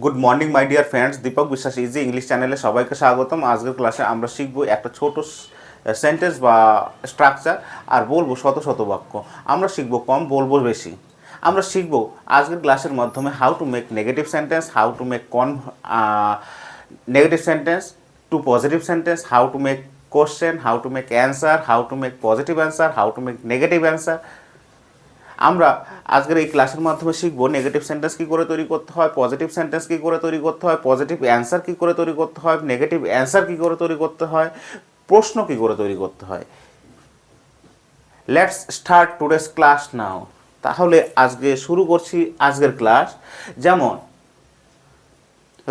Good morning my dear friends, Deepak Biswas easy English চ্যানেলে সবাইকে স্বাগতম। আজকের ক্লাসে আমরা শিখব একটা ছোট সেন্টেন্স বা স্ট্রাকচার, আর বলবো শত শত বাক্য। আমরা শিখব কম, বলবো বেশি। আমরা শিখব আজকের ক্লাসের মাধ্যমে how to make negative sentence, how to make negative sentence to positive sentence, how to make question, how to make answer, how to make positive answer, how to make negative answer. আমরা আজকের এই ক্লাসের মাধ্যমে শিখব negative sentence কী করে তৈরি করতে হয়, পজিটিভ সেন্টেন্স কী করে তৈরি করতে হয়, পজিটিভ অ্যান্সার কী করে তৈরি করতে হয়, নেগেটিভ অ্যান্সার কী করে তৈরি করতে হয়, প্রশ্ন কী করে তৈরি করতে হয়। লেটস স্টার্ট টুডেস ক্লাস নাও। তাহলে আজকে শুরু করছি আজকের ক্লাস। যেমন,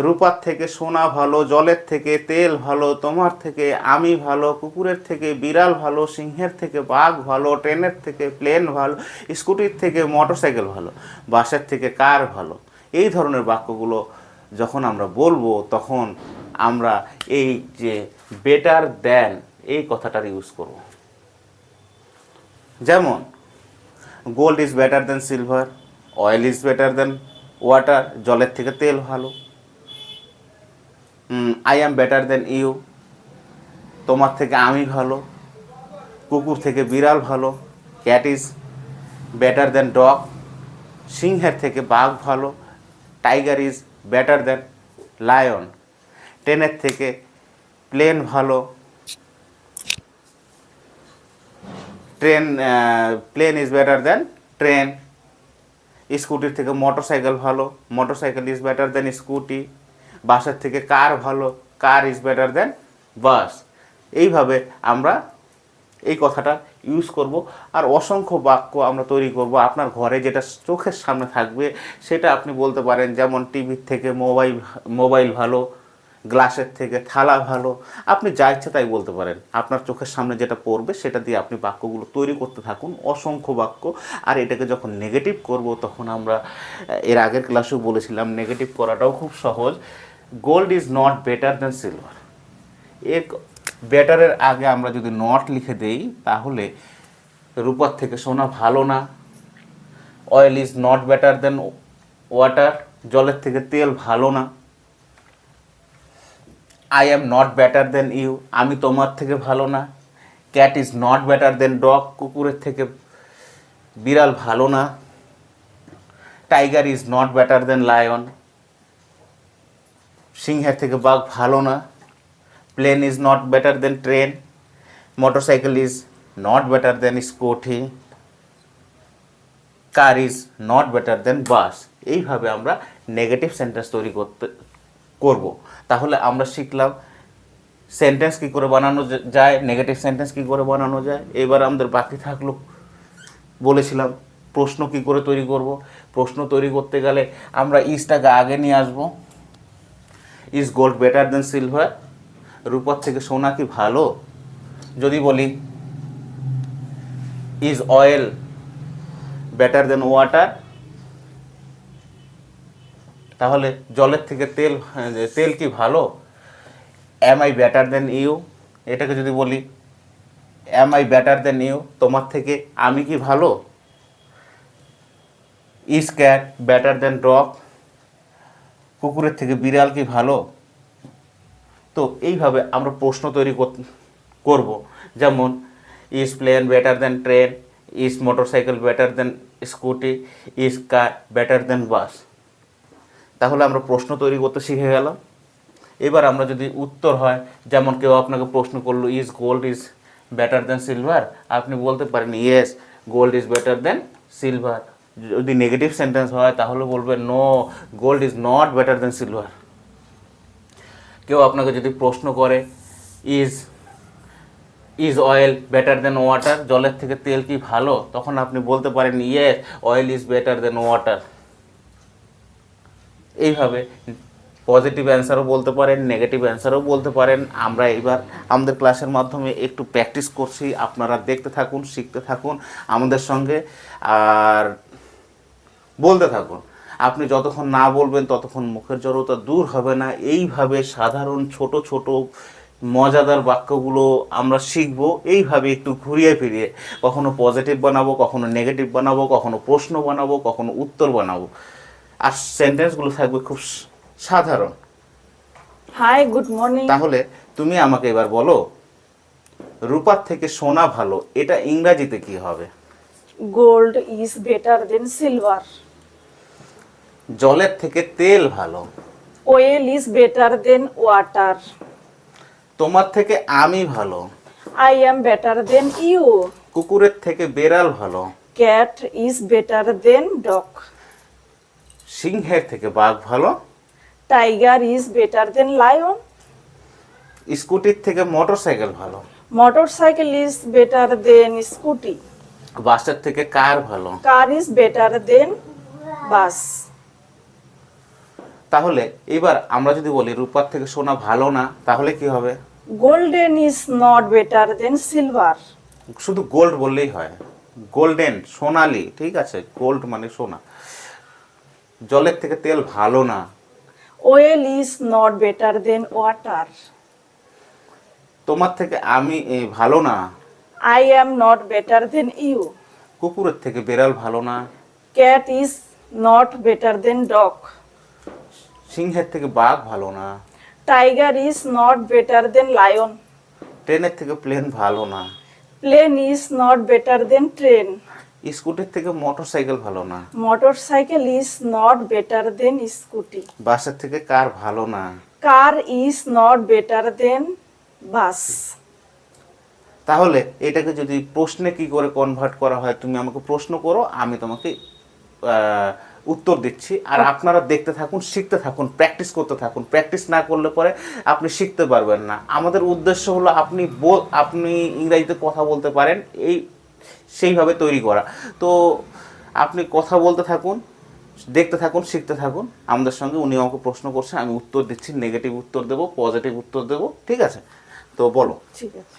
রূপার থেকে সোনা ভালো, জলের থেকে তেল ভালো, তোমার থেকে আমি ভালো, কুকুরের থেকে বিড়াল ভালো, সিংহের থেকে বাঘ ভালো, ট্রেনের থেকে প্লেন ভালো, স্কুটির থেকে মোটরসাইকেল ভালো, বাসের থেকে কার ভালো। এই ধরনের বাক্যগুলো যখন আমরা বলবো তখন আমরা এই যে বেটার দ্যান এই কথাটার ইউজ করব। যেমন, gold is better than silver, oil is better than water, জলের থেকে তেল ভালো। I am better than you, তোমার থেকে আমি ভালো, কুকুর থেকে বিড়াল ভালো, cat is better than dog, সিংহের থেকে বাঘ ভালো, tiger is better than lion, ট্রেনের থেকে প্লেন ভালো, plane is better than train, স্কুটির থেকে মোটরসাইকেল ভালো, motorcycle is better than scooty, বাসের থেকে কার ভালো, car is better than bus. এইভাবে আমরা এই কথাটা ইউজ করব। আর অসংখ্য বাক্য আমরা তৈরি করব। আপনার ঘরে যেটা চোখের সামনে থাকবে সেটা আপনি বলতে পারেন। যেমন, টিভির থেকে মোবাইল ভালো, গ্লাসের থেকে থালা ভালো। আপনি যা ইচ্ছে তাই বলতে পারেন। আপনার চোখের সামনে যেটা পড়বে সেটা দিয়ে আপনি বাক্যগুলো তৈরি করতে থাকুন, অসংখ্য বাক্য। আর এটাকে যখন নেগেটিভ করব তখন আমরা এর আগের ক্লাসেও বলেছিলাম নেগেটিভ করাটাও খুব সহজ। Gold is not better than silver. এর বেটারের আগে আমরা যদি নট লিখে দেই তাহলে রূপার থেকে সোনা ভালো না, oil is not better than water, জলের থেকে তেল ভালো না, I am not better than you, আমি তোমার থেকে ভালো না, cat is not better than dog, কুকুরের থেকে বিড়াল ভালো না, tiger is not better than lion, সিংহের থেকে বাঘ ভালো না, plane is not better than train, motorcycle is not better than scooty, car is not better than bus. এইভাবে আমরা নেগেটিভ সেন্টেন্স তৈরি করব। তাহলে আমরা শিখলাম সেন্টেন্স কী করে বানানো যায়, নেগেটিভ সেন্টেন্স কী করে বানানো যায়। এবার আমাদের বাকি থাকলো, বলেছিলাম প্রশ্ন কী করে তৈরি করব। প্রশ্ন তৈরি করতে গেলে আমরা ইজটাকে আগে নিয়ে আসবো। Is gold better than silver, রূপার থেকে সোনা কি ভালো। যদি বলি is oil better than water, তাহলে জলের থেকে তেল কি ভালো। Am I better than you, এটাকে যদি বলি am I better than you, তোমার থেকে আমি কি ভালো। Is cat better than dog, কুকুরের থেকে বিড়াল কি ভালো। তো এইভাবে আমরা প্রশ্ন তৈরি করব। যেমন, is plane better than train, is motorcycle better than scooty, is car better than bus. তাহলে আমরা প্রশ্ন তৈরি করতে শিখে গেলাম। এবার আমরা যদি উত্তর হয়, যেমন কেউ আপনাকে প্রশ্ন করলো is gold is better than silver, আপনি বলতে পারেন yes gold is better than silver. যদি নেগেটিভ সেন্টেন্স হয় তাহলে বলবেন no gold is not better than silver. কেউ আপনাকে যদি প্রশ্ন করে is oil better than water, জলের থেকে তেল কি ভালো, তখন আপনি বলতে পারেন yes oil is better than water. এইভাবে পজিটিভ অ্যান্সারও বলতে পারেন, নেগেটিভ অ্যান্সারও বলতে পারেন। আমরা এবার আমাদের ক্লাসের মাধ্যমে একটু প্র্যাকটিস করছি, আপনারা দেখতে থাকুন, শিখতে থাকুন আমাদের সঙ্গে, আর বলতে থাকুন। আপনি যতক্ষণ না বলবেন ততক্ষণ মুখের জড়তা দূর হবে না। এইভাবে সাধারণ ছোট ছোট মজাদার বাক্যগুলো আমরা শিখব। এইভাবে একটু ঘুরিয়ে ফিরিয়ে, কখনো পজিটিভ বানাবো, কখনো নেগেটিভ বানাবো, কখনো প্রশ্ন বানাবো, কখনো উত্তর বানাবো। আর সেন্টেন্সগুলো থাকবে খুব সাধারণ। Hi, good morning. তাহলে তুমি আমাকে এবার বলো, রূপার থেকে সোনা ভালো, এটা ইংরাজিতে কি হবে? Gold is better than silver. জলের থেকে তেল ভালো। Oil is better than water. তোমার থেকে আমি ভালো। I am better than you. কুকুরের থেকে বেড়াল ভালো। Cat is better than dog. সিংহের থেকে বাঘ ভালো। Tiger is better than lion. স্কুটির থেকে মোটরসাইকেল ভালো। Motorcycle is better than scooty. বাসের থেকে কার ভালো। Car is better than bus. তাহলে এবার আমরা যদি বলি রূপার থেকে সোনা ভালো না, তাহলে কি হবে? Golden is not better than silver. শুধু গোল্ড বললেই হয়, গোল্ডেন, সোনালি, ঠিক আছে, গোল্ড মানে সোনা। জলের থেকে তেল ভালো না। Oil is not better than water. তোমার থেকে আমি ভালো না। I am not better than you. কুকুরের থেকে বেড়াল ভালো না। Cat is not better than dog. সিংহের থেকে বাঘ ভালো না। Tiger is not better than lion. ট্রেনের থেকে প্লেন ভালো না। Plane is not better than train. স্কুটির থেকে মোটরসাইকেল ভালো না। Motorcycle is not better than scooty. বাসের থেকে কার ভালো না। কার is not better than bus. তাহলে এটাকে যদি প্রশ্নে কি করে কনভার্ট করা হয়, তুমি আমাকে প্রশ্ন করো, আমি তোমাকে উত্তর দিচ্ছি। আর আপনারা দেখতে থাকুন, শিখতে থাকুন, প্র্যাকটিস করতে থাকুন। প্র্যাকটিস না করলে পরে আপনি শিখতে পারবেন না। আমাদের উদ্দেশ্য হলো আপনি ইংরেজিতে কথা বলতে পারেন, সেইভাবে তৈরি করা। তো আপনি কথা বলতে থাকুন, দেখতে থাকুন, শিখতে থাকুন আমাদের সঙ্গে। উনি আমাকে প্রশ্ন করছে, আমি উত্তর দিচ্ছি, নেগেটিভ উত্তর দেবো, পজিটিভ উত্তর দেবো, ঠিক আছে? তো বলো। ঠিক আছে।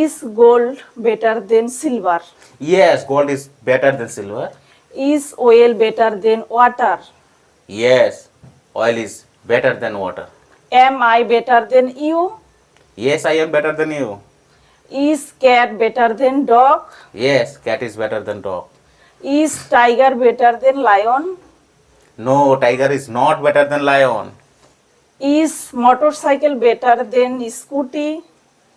Is gold better than silver? Yes, gold is better than silver. Is well better than water? Yes, oil is better than water. Am I better than you? Yes, I am better than you. Is cat better than dog? Yes, cat is better than dog. Is tiger better than lion? No, tiger is not better than lion. Is motorcycle better than scooty?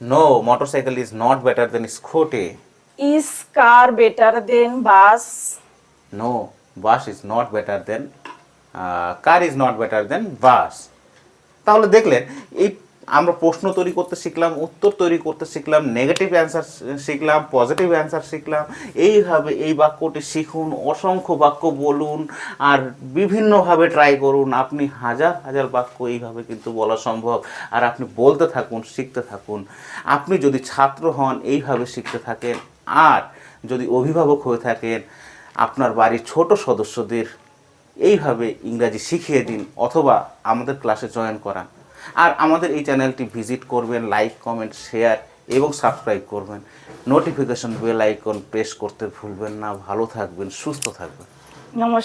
No, motorcycle is not better than scooty. Is car better than bus? No, bus is not better than car is not better than bus. তাহলে দেখলেন, এই আমরা প্রশ্ন তৈরি করতে শিখলাম, উত্তর তৈরি করতে শিখলাম, নেগেটিভ অ্যান্সার শিখলাম, পজিটিভ অ্যান্সার শিখলাম। এইভাবে এই বাক্যটি শিখুন, অসংখ্য বাক্য বলুন, আর বিভিন্নভাবে ট্রাই করুন। আপনি হাজার হাজার বাক্য এইভাবে কিন্তু বলা সম্ভব। আর আপনি বলতে থাকুন, শিখতে থাকুন। আপনি যদি ছাত্র হন, এইভাবে শিখতে থাকেন। আর যদি অভিভাবক হয়ে থাকেন, আপনার বাড়ির ছোট সদস্যদের এইভাবে ইংরাজি শিখিয়ে দিন, অথবা আমাদের ক্লাসে জয়েন করান। আর আমাদের এই চ্যানেলটি ভিজিট করবেন, লাইক, কমেন্ট, শেয়ার এবং সাবস্ক্রাইব করবেন। নোটিফিকেশন বেল আইকন প্রেস করতে ভুলবেন না। ভালো থাকবেন, সুস্থ থাকবেন। নমস্কার।